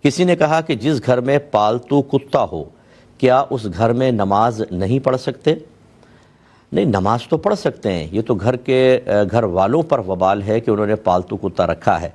کسی نے کہا کہ جس گھر میں پالتو کتا ہو کیا اس گھر میں نماز نہیں پڑھ سکتے؟ نہیں، نماز تو پڑھ سکتے ہیں، یہ تو گھر والوں پر وبال ہے کہ انہوں نے پالتو کتا رکھا ہے۔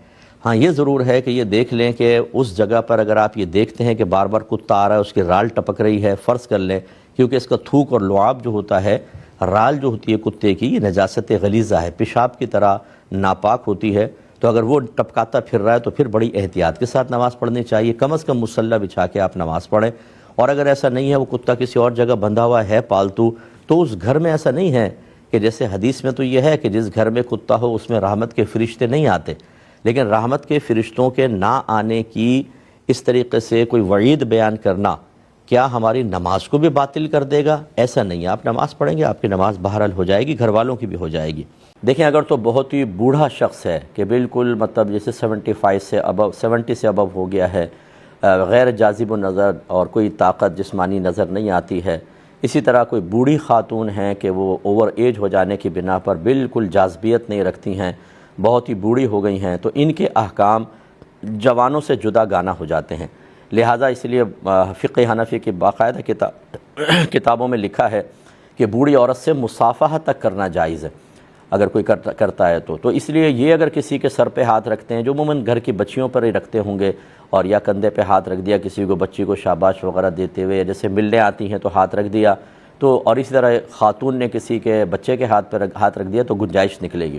ہاں یہ ضرور ہے کہ یہ دیکھ لیں کہ اس جگہ پر اگر آپ یہ دیکھتے ہیں کہ بار بار کتا آ رہا ہے، اس کی رال ٹپک رہی ہے، فرض کر لیں کیونکہ اس کا تھوک اور لعاب جو ہوتا ہے، رال جو ہوتی ہے کتے کی، یہ نجاست غلیظہ ہے، پیشاب کی طرح ناپاک ہوتی ہے، تو اگر وہ ٹپکاتا پھر رہا ہے تو پھر بڑی احتیاط کے ساتھ نماز پڑھنی چاہیے، کم از کم مصلی بچھا کے آپ نماز پڑھیں۔ اور اگر ایسا نہیں ہے، وہ کتا کسی اور جگہ بندھا ہوا ہے پالتو، تو اس گھر میں ایسا نہیں ہے کہ جیسے حدیث میں تو یہ ہے کہ جس گھر میں کتا ہو اس میں رحمت کے فرشتے نہیں آتے، لیکن رحمت کے فرشتوں کے نہ آنے کی اس طریقے سے کوئی وعید بیان کرنا کیا ہماری نماز کو بھی باطل کر دے گا؟ ایسا نہیں ہے، آپ نماز پڑھیں گے، آپ کی نماز بہرحال ہو جائے گی، گھر والوں کی بھی ہو جائے گی۔ دیکھیں اگر تو بہت ہی بوڑھا شخص ہے کہ بالکل مطلب جیسے 70 سے ابو ہو گیا ہے، غیر جاذب النظر اور کوئی طاقت جسمانی نظر نہیں آتی ہے، اسی طرح کوئی بوڑھی خاتون ہیں کہ وہ اوور ایج ہو جانے کی بنا پر بالکل جاذبیت نہیں رکھتی ہیں، بہت ہی بوڑھی ہو گئی ہیں، تو ان کے احکام جوانوں سے جدا گانا ہو جاتے ہیں۔ لہٰذا اس لیے فقہ حنفی کی باقاعدہ کتابوں میں لکھا ہے کہ بوڑھی عورت سے مصافحہ تک کرنا جائز ہے اگر کوئی کرتا ہے تو اس لیے یہ اگر کسی کے سر پہ ہاتھ رکھتے ہیں، جو عموماً گھر کی بچیوں پر ہی رکھتے ہوں گے، اور یا کندھے پہ ہاتھ رکھ دیا کسی کو، بچی کو شاباش وغیرہ دیتے ہوئے، جیسے ملنے آتی ہیں تو ہاتھ رکھ دیا، تو اور اسی طرح خاتون نے کسی کے بچے کے ہاتھ پہ ہاتھ رکھ دیا تو گنجائش نکلے گی۔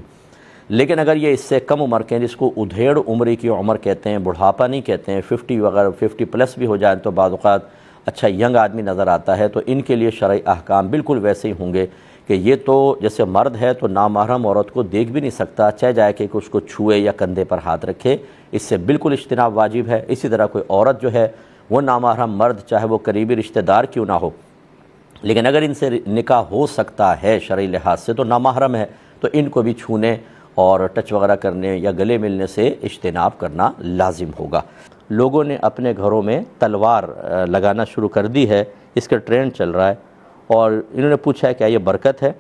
لیکن اگر یہ اس سے کم عمر کے ہیں، جس کو ادھیڑ عمری کی عمر کہتے ہیں، بڑھاپا نہیں کہتے ہیں، 50 وغیرہ 50 پلس بھی ہو جائیں تو بعض اوقات اچھا ینگ آدمی نظر آتا ہے، تو ان کے لیے شرعی احکام بالکل ویسے ہی ہوں گے کہ یہ تو جیسے مرد ہے تو نامحرم عورت کو دیکھ بھی نہیں سکتا، چاہے جائے کہ اس کو چھوئے یا کندھے پر ہاتھ رکھے، اس سے بالکل اجتناب واجب ہے۔ اسی طرح کوئی عورت جو ہے وہ نامحرم مرد چاہے وہ قریبی رشتہ دار کیوں نہ ہو، لیکن اگر ان سے نکاح ہو سکتا ہے شرعی لحاظ سے تو نامحرم ہے، تو ان کو بھی چھونے اور ٹچ وغیرہ کرنے یا گلے ملنے سے اجتناب کرنا لازم ہوگا۔ لوگوں نے اپنے گھروں میں تلوار لگانا شروع کر دی ہے، اس کا ٹرینڈ چل رہا ہے، اور انہوں نے پوچھا ہے کیا یہ برکت ہے؟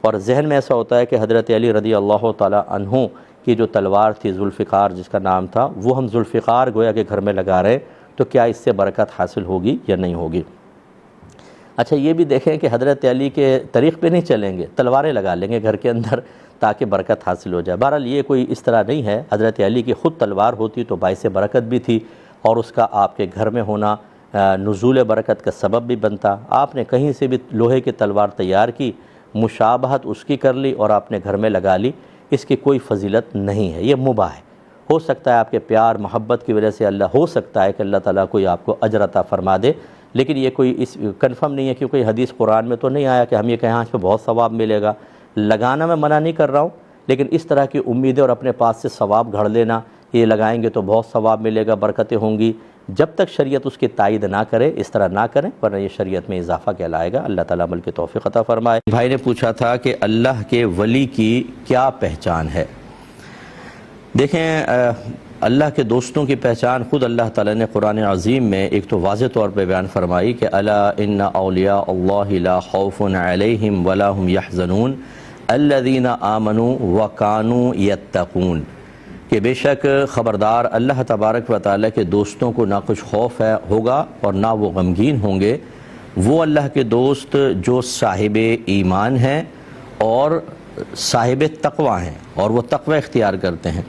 اور ذہن میں ایسا ہوتا ہے کہ حضرت علی رضی اللہ تعالی عنہ کی جو تلوار تھی ذوالفقار جس کا نام تھا، وہ ہم ذوالفقار گویا کہ گھر میں لگا رہے، تو کیا اس سے برکت حاصل ہوگی یا نہیں ہوگی؟ اچھا یہ بھی دیکھیں کہ حضرت علی کے طریق پہ نہیں چلیں گے، تلواریں لگا لیں گے گھر کے اندر تاکہ برکت حاصل ہو جائے۔ بہرحال یہ کوئی اس طرح نہیں ہے، حضرت علی کی خود تلوار ہوتی تو باعث برکت بھی تھی، اور اس کا آپ کے گھر میں ہونا نزول برکت کا سبب بھی بنتا۔ آپ نے کہیں سے بھی لوہے کی تلوار تیار کی، مشابہت اس کی کر لی اور آپ نے گھر میں لگا لی، اس کی کوئی فضیلت نہیں ہے، یہ مباح ہے۔ ہو سکتا ہے آپ کے پیار محبت کی وجہ سے ہو سکتا ہے کہ اللہ تعالیٰ کوئی آپ کو اجر عطا فرما دے، لیکن یہ کوئی اس کنفرم نہیں ہے، کیونکہ حدیث قرآن میں تو نہیں آیا کہ ہم یہ کہیں ہاں اس پہ بہت ثواب ملے گا۔ لگانا میں منع نہیں کر رہا ہوں، لیکن اس طرح کی امیدیں اور اپنے پاس سے ثواب گھڑ لینا، یہ لگائیں گے تو بہت ثواب ملے گا، برکتیں ہوں گی، جب تک شریعت اس کی تائید نہ کرے اس طرح نہ کریں، ورنہ یہ شریعت میں اضافہ کہلائے گا۔ اللہ تعالیٰ عمل کی توفیق عطا فرمائے۔ بھائی نے پوچھا تھا کہ اللہ کے ولی کی کیا پہچان ہے؟ دیکھیں اللہ کے دوستوں کی پہچان خود اللہ تعالیٰ نے قرآن عظیم میں ایک تو واضح طور پہ بیان فرمائی کہ الا ان اولیاء اللہ لا خوف علیہم ولا هم یحزنون الذین آمنوا وکانوا یتقون، کہ بے شک خبردار اللہ تبارک و تعالیٰ کے دوستوں کو نہ کچھ خوف ہوگا اور نہ وہ غمگین ہوں گے، وہ اللہ کے دوست جو صاحب ایمان ہیں اور صاحب تقوی ہیں، اور وہ تقوی اختیار کرتے ہیں۔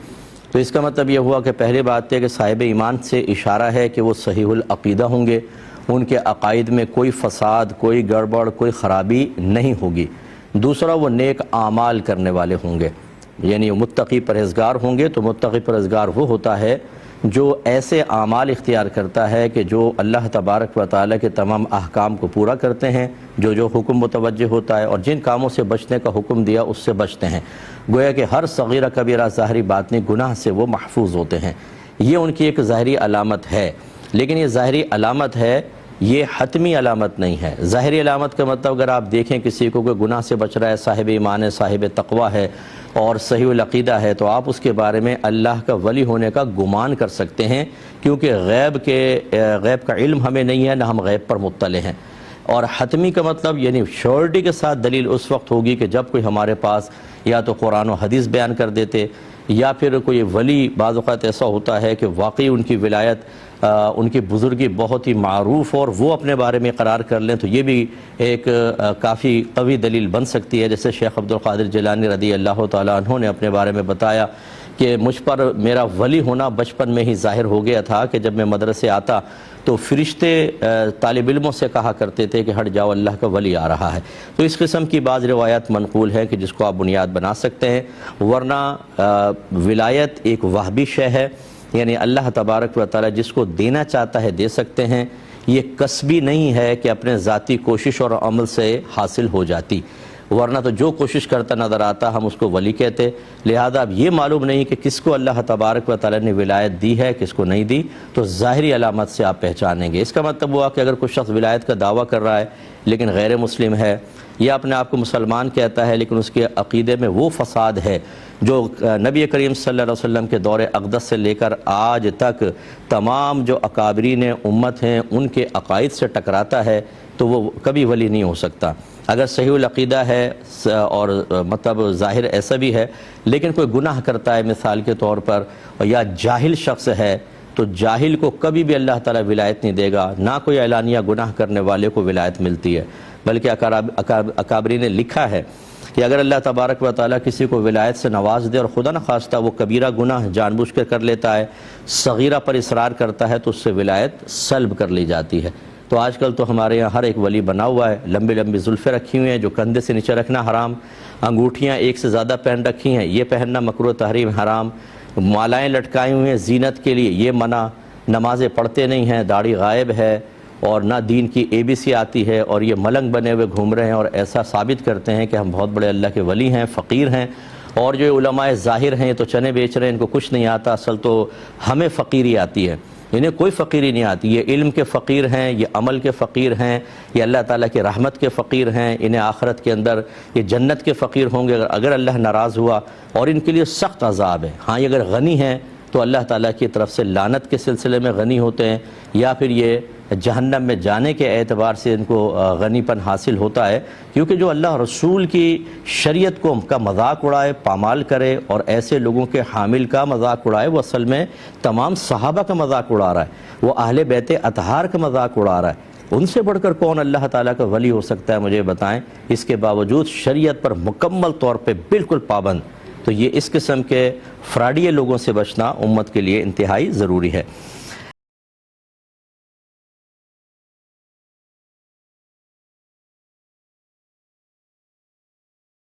تو اس کا مطلب یہ ہوا کہ پہلی بات ہے کہ صاحب ایمان سے اشارہ ہے کہ وہ صحیح العقیدہ ہوں گے، ان کے عقائد میں کوئی فساد، کوئی گڑبڑ، کوئی خرابی نہیں ہوگی۔ دوسرا وہ نیک اعمال کرنے والے ہوں گے، یعنی متقی پرہیزگار ہوں گے، تو متقی پرہیزگار وہ ہوتا ہے جو ایسے اعمال اختیار کرتا ہے کہ جو اللہ تبارک و تعالیٰ کے تمام احکام کو پورا کرتے ہیں، جو حکم متوجہ ہوتا ہے، اور جن کاموں سے بچنے کا حکم دیا اس سے بچتے ہیں، گویا کہ ہر صغیرہ کبیرہ ظاہری باطنی گناہ سے وہ محفوظ ہوتے ہیں۔ یہ ان کی ایک ظاہری علامت ہے، لیکن یہ ظاہری علامت ہے، یہ حتمی علامت نہیں ہے۔ ظاہری علامت کا مطلب اگر آپ دیکھیں کسی کو کوئی گناہ سے بچ رہا ہے، صاحب ایمان ہے، صاحب تقوی ہے اور صحیح العقیدہ ہے، تو آپ اس کے بارے میں اللہ کا ولی ہونے کا گمان کر سکتے ہیں، کیونکہ غیب کا علم ہمیں نہیں ہے، نہ ہم غیب پر مطلع ہیں۔ اور حتمی کا مطلب یعنی شیورٹی کے ساتھ دلیل اس وقت ہوگی کہ جب کوئی ہمارے پاس یا تو قرآن و حدیث بیان کر دیتے، یا پھر کوئی ولی بعض اوقات ایسا ہوتا ہے کہ واقعی ان کی ولایت ان کی بزرگی بہت ہی معروف اور وہ اپنے بارے میں قرار کر لیں تو یہ بھی ایک کافی قوی دلیل بن سکتی ہے. جیسے شیخ عبد القادر جیلانی رضی اللہ تعالیٰ عنہ نے اپنے بارے میں بتایا کہ مجھ پر میرا ولی ہونا بچپن میں ہی ظاہر ہو گیا تھا کہ جب میں مدرسے آتا تو فرشتے طالب علموں سے کہا کرتے تھے کہ ہٹ جاؤ اللہ کا ولی آ رہا ہے. تو اس قسم کی بعض روایات منقول ہیں کہ جس کو آپ بنیاد بنا سکتے ہیں، ورنہ ولایت ایک وہبی شے ہے، یعنی اللہ تبارک و تعالی جس کو دینا چاہتا ہے دے سکتے ہیں. یہ کسبی نہیں ہے کہ اپنے ذاتی کوشش اور عمل سے حاصل ہو جاتی، ورنہ تو جو کوشش کرتا نظر آتا ہم اس کو ولی کہتے. لہذا اب یہ معلوم نہیں کہ کس کو اللہ تبارک و تعالی نے ولایت دی ہے کس کو نہیں دی، تو ظاہری علامت سے آپ پہچانیں گے. اس کا مطلب ہوا کہ اگر کوئی شخص ولایت کا دعویٰ کر رہا ہے لیکن غیر مسلم ہے، یا اپنے آپ کو مسلمان کہتا ہے لیکن اس کے عقیدے میں وہ فساد ہے جو نبی کریم صلی اللہ علیہ وسلم کے دور اقدس سے لے کر آج تک تمام جو اکابرین امت ہیں ان کے عقائد سے ٹکراتا ہے، تو وہ کبھی ولی نہیں ہو سکتا. اگر صحیح العقیدہ ہے اور مطلب ظاہر ایسا بھی ہے لیکن کوئی گناہ کرتا ہے مثال کے طور پر، یا جاہل شخص ہے، تو جاہل کو کبھی بھی اللہ تعالیٰ ولایت نہیں دے گا، نہ کوئی اعلانیہ گناہ کرنے والے کو ولایت ملتی ہے. بلکہ اکابرین نے لکھا ہے کہ اگر اللہ تبارک و تعالیٰ کسی کو ولایت سے نواز دے اور خدا نخواستہ وہ کبیرہ گناہ جان بوجھ کر لیتا ہے، صغیرہ پر اصرار کرتا ہے، تو اس سے ولایت سلب کر لی جاتی ہے. تو آج کل تو ہمارے یہاں ہر ایک ولی بنا ہوا ہے، لمبی لمبی زلفیں رکھی ہوئی ہیں جو کندھے سے نیچے رکھنا حرام، انگوٹھیاں ایک سے زیادہ پہن رکھی ہیں یہ پہننا مکروہ تحریم حرام، مالائیں لٹکائی ہوئی ہیں زینت کے لیے یہ منع، نمازیں پڑھتے نہیں ہیں، داڑھی غائب ہے اور نہ دین کی ABC آتی ہے، اور یہ ملنگ بنے ہوئے گھوم رہے ہیں اور ایسا ثابت کرتے ہیں کہ ہم بہت بڑے اللہ کے ولی ہیں، فقیر ہیں. اور جو علماء ظاہر ہیں تو چنے بیچ رہے ہیں، ان کو کچھ نہیں آتا، اصل تو ہمیں فقیری آتی ہے، انہیں کوئی فقیری نہیں آتی. یہ علم کے فقیر ہیں، یہ عمل کے فقیر ہیں، یہ اللہ تعالیٰ کی رحمت کے فقیر ہیں، انہیں آخرت کے اندر یہ جنت کے فقیر ہوں گے اگر اللہ ناراض ہوا، اور ان کے لیے سخت عذاب ہے. ہاں یہ اگر غنی ہیں تو اللہ تعالیٰ کی طرف سے لعنت کے سلسلے میں غنی ہوتے ہیں، یا پھر یہ جہنم میں جانے کے اعتبار سے ان کو غنی پن حاصل ہوتا ہے، کیونکہ جو اللہ رسول کی شریعت کا مذاق اڑائے، پامال کرے اور ایسے لوگوں کے حامل کا مذاق اڑائے، وہ اصل میں تمام صحابہ کا مذاق اڑا رہا ہے، وہ اہل بیت اطہار کا مذاق اڑا رہا ہے. ان سے بڑھ کر کون اللہ تعالیٰ کا ولی ہو سکتا ہے مجھے بتائیں، اس کے باوجود شریعت پر مکمل طور پہ بالکل پابند. تو یہ اس قسم کے فراڈیے لوگوں سے بچنا امت کے لیے انتہائی ضروری ہے.